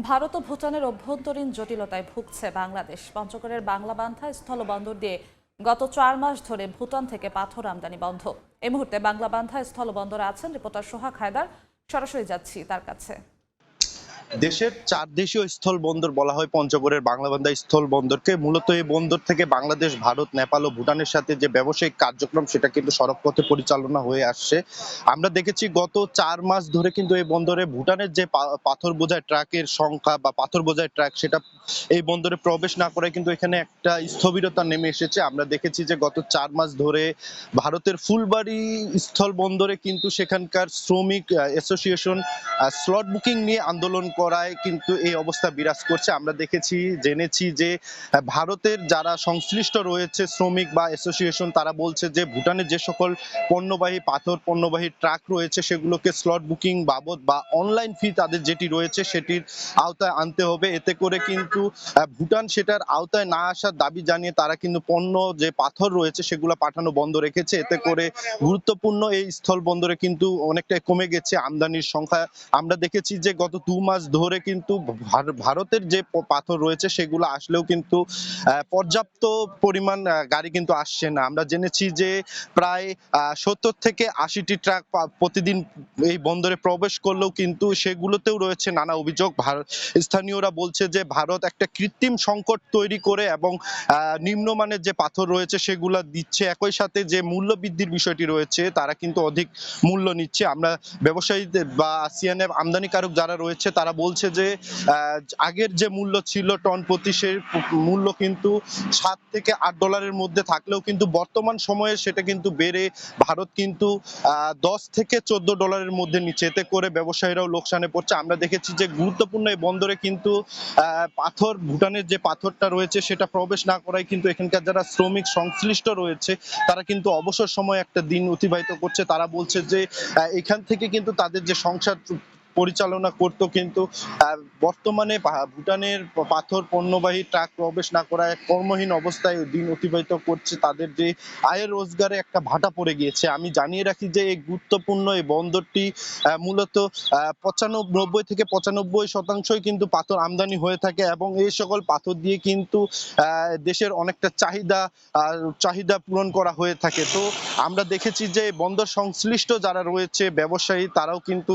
ভারত ও ভুটানের অভ্যন্তরীণ জটিলতায় ভুগছে বাংলাদেশ। পঞ্চগড়ের বাংলাবান্ধা স্থলবন্দর দিয়ে গত ৪ মাস ধরে ভুটান থেকে পাথর আমদানি বন্ধ। এই মুহূর্তে বাংলাবান্ধা স্থলবন্দরে আছেন রিপোর্টার সোহাগ হায়দার। সরাসরি যাচ্ছি তার কাছে। দেশের ৪ দেশীয় স্থল বন্দর বলা হয় পঞ্চগড়ের বাংলাবান্ধা স্থল বন্দরকে। মূলত এই বন্দর থেকে বাংলাদেশ, ভারত, নেপাল ও ভুটানের সাথে যে ব্যবসায়িক কার্যক্রম সেটা কিন্তু সড়ক পথে পরিচালনা হয়ে আসছে। আমরা দেখেছি গত ৪ মাস ধরে কিন্তু এই বন্দরে ভুটানের যে পাথর বোঝাই ট্রাকের সংখ্যা বা পাথর বোঝাই ট্রাক সেটা এই বন্দরে প্রবেশ না করে কিন্তু এখানে একটা স্থবিরতা নেমে এসেছে। আমরা দেখেছি যে গত ৪ মাস ধরে ভারতের ফুলবাড়ি স্থল বন্দরে কিন্তু সেখানকার শ্রমিক অ্যাসোসিয়েশন স্লট বুকিং নিয়ে আন্দোলন করায় কিন্তু এই অবস্থা বিরাজ করছে। আমরা জেনেছি যে ভারতের যারা সংশ্লিষ্ট রয়েছে শ্রমিক বা অ্যাসোসিয়েশন তারা বলছে যে ভুটানের যে সকল পণ্যবাহী পাথর পণ্যবাহী ট্রাক রয়েছে সেগুলোকে স্লট বুকিং বাবদ বা অনলাইন ফি তাদের যেটি রয়েছে সেটির আওতায় আনতে হবে। এতে করে কিন্তু ভুটান সেটার আওতায় না আসার দাবি জানিয়ে তারা কিন্তু পণ্য যে পাথর রয়েছে সেগুলো পাঠানো বন্ধ রেখেছে। এতে করে গুরুত্বপূর্ণ এই স্থল বন্দরে কিন্তু অনেকটাই কমে গেছে আমদানির সংখ্যা। আমরা দেখেছি যে গত ২ মাস ধরে কিন্তু ভারতের যে পাথর রয়েছে সেগুলো আসলেও কিন্তু পর্যাপ্ত পরিমাণ গাড়ি কিন্তু আসছে না। আমরা জেনেছি যে প্রায় ৭০ থেকে ৮০টি ট্রাক প্রতিদিন এই বন্দরে প্রবেশ করলেও কিন্তু সেগুলোতেও রয়েছে নানা অভিযোগ। স্থানীয়রা বলছে যে ভারত একটা কৃত্রিম সংকট তৈরি করে এবং নিম্নমানের যে পাথর রয়েছে সেগুলো দিচ্ছে, একই সাথে যে মূল্য বৃদ্ধির বিষয়টি রয়েছে তারা কিন্তু অধিক মূল্য নিচ্ছে। আমরা ব্যবসায়ীদের বা সিএনএফ আমদানিকারক যারা রয়েছে তারা বলছে যে আগের যে মূল্য ছিল টন প্রতি সেই মূল্য কিন্তু $7 থেকে $8 মধ্যে থাকলেও কিন্তু বর্তমান সময়ে সেটা কিন্তু বেড়ে ভারত কিন্তু $10 থেকে $14 মধ্যে নিচ্ছে। এতে করে ব্যবসায়ীরাও লোকসানে পড়ছে। আমরা দেখেছি যে গুরুত্বপূর্ণ এই বন্দরে কিন্তু পাথর ভুটানের যে পাথরটা রয়েছে সেটা প্রবেশ না করায় কিন্তু এখানকার যারা শ্রমিক সংশ্লিষ্ট রয়েছে তারা কিন্তু অবসর সময় একটা দিন অতিবাহিত করছে। তারা বলছে যে এখান থেকে কিন্তু তাদের যে সংসার পরিচালনা করতো কিন্তু বর্তমানে ভুটানের পাথর পণ্যবাহী ট্রাক প্রবেশ না করায় কর্মহীন অবস্থায় দিন অতিবাহিত করছে। তাদের যে আয়ের রোজগারে একটা ভাটা পড়ে গিয়েছে। আমি জানিয়ে রাখি যে এই গুরুত্বপূর্ণ এই বন্দরটি মূলত ৯৫ থেকে ৯৫% কিন্তু পাথর আমদানি হয়ে থাকে এবং এই সকল পাথর দিয়ে কিন্তু দেশের অনেকটা চাহিদা পূরণ করা হয়ে থাকে। তো আমরা দেখেছি যে বন্দর সংশ্লিষ্ট যারা রয়েছে ব্যবসায়ী তারাও কিন্তু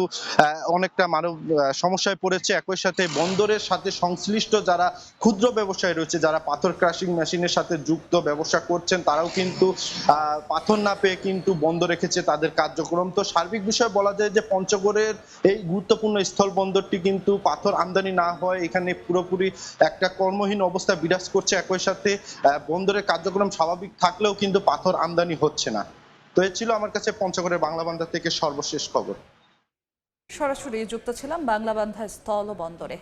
অনেকটা মানব সমস্যায় পড়েছে। একই সাথে বন্দরের সাথে সংশ্লিষ্ট যারা ক্ষুদ্র ব্যবসায়ী রয়েছে, যারা পাথর ক্রাশিং মেশিনের সাথে যুক্ত ব্যবসা করছেন তারাও কিন্তু পাথর না পেয়ে কিন্তু বন্ধ রেখেছে তাদের কার্যক্রম। তো সার্বিক বিষয়ে বলা যায় যে পঞ্চগড়ের এই গুরুত্বপূর্ণ স্থল বন্দরটি কিন্তু পাথর আমদানি না হয় এখানে পুরোপুরি একটা কর্মহীন অবস্থা বিরাজ করছে। একই সাথে বন্দরের কার্যক্রম স্বাভাবিক থাকলেও কিন্তু পাথর আমদানি হচ্ছে না। তো এ ছিল আমার কাছে পঞ্চগড়ের বাংলাবান্ধা থেকে সর্বশেষ খবর। সরাসরি যুক্ত ছিলাম বাংলাবান্ধা স্থল বন্দরে।